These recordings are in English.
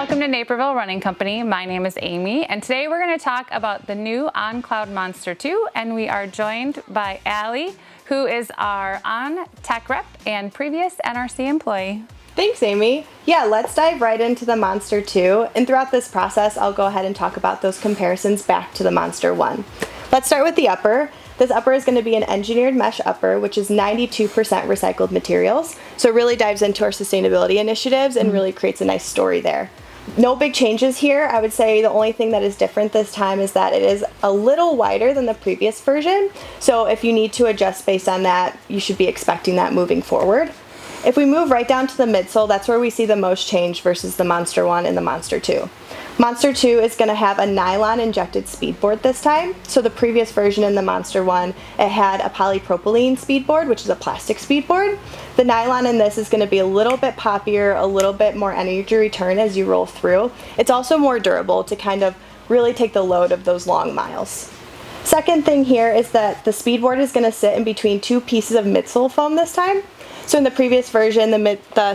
welcome to Naperville Running Company. My name is Amy, and today we're going to talk about the new On Cloudmonster 2, and we are joined by Allie, who is our On Tech Rep and previous NRC employee. Thanks, Amy. Yeah, let's dive right into the Monster 2, and throughout this process, I'll go ahead and talk about those comparisons back to the Monster 1. Let's start with the upper. This upper is going to be an engineered mesh upper, which is 92% recycled materials. So it really dives into our sustainability initiatives and really creates a nice story there. No big changes here. I would say the only thing that is different this time is that it is a little wider than the previous version. So if you need to adjust based on that, you should be expecting that moving forward. If we move right down to the midsole, that's where we see the most change versus the Monster 1 and the Monster 2. Monster 2 is going to have a nylon injected speedboard this time. So the previous version in the Monster 1, it had a polypropylene speedboard, which is a plastic speedboard. The nylon in this is going to be a little bit poppier, a little bit more energy return as you roll through. It's also more durable to kind of really take the load of those long miles. Second thing here is that the speedboard is going to sit in between two pieces of midsole foam this time. So in the previous version, the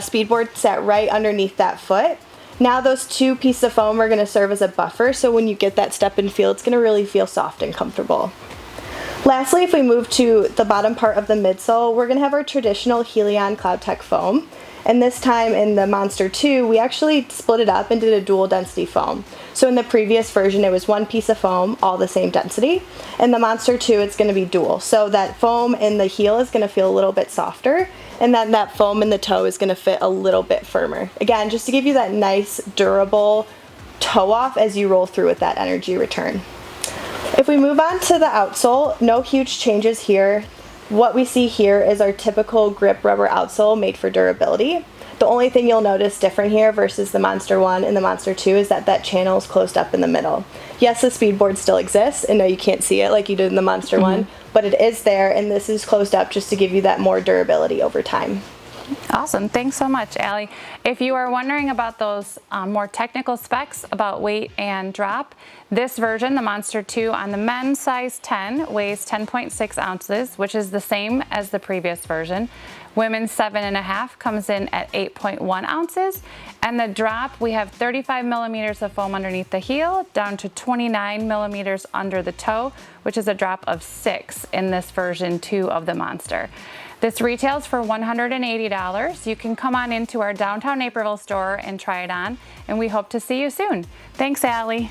speedboard sat right underneath that foot. Now those two pieces of foam are going to serve as a buffer, so when you get that step and feel, it's going to really feel soft and comfortable. Lastly, if we move to the bottom part of the midsole, we're going to have our traditional Helion CloudTech foam. And this time in the Monster 2, we actually split it up and did a dual density foam. So in the previous version, it was one piece of foam, all the same density. In the Monster 2, it's going to be dual. So that foam in the heel is going to feel a little bit softer, and then that foam in the toe is going to fit a little bit firmer. Again, just to give you that nice, durable toe off as you roll through with that energy return. If we move on to the outsole, no huge changes here. What we see here is our typical grip rubber outsole made for durability. The only thing you'll notice different here versus the Monster 1 and the Monster 2 is that that channel is closed up in the middle. Yes, the speedboard still exists, and no, you can't see it like you did in the Monster 1, but it is there, and this is closed up just to give you that more durability over time. Awesome. Thanks so much, Allie. If you are wondering about those more technical specs about weight and drop, this version, the Monster 2 on the men's size 10, weighs 10.6 ounces, which is the same as the previous version. Women's 7.5 comes in at 8.1 ounces. And the drop, we have 35 millimeters of foam underneath the heel, down to 29 millimeters under the toe, which is a drop of 6 in this version 2 of the Monster. This retails for $180. You can come on into our downtown Naperville store and try it on, and we hope to see you soon. Thanks, Allie.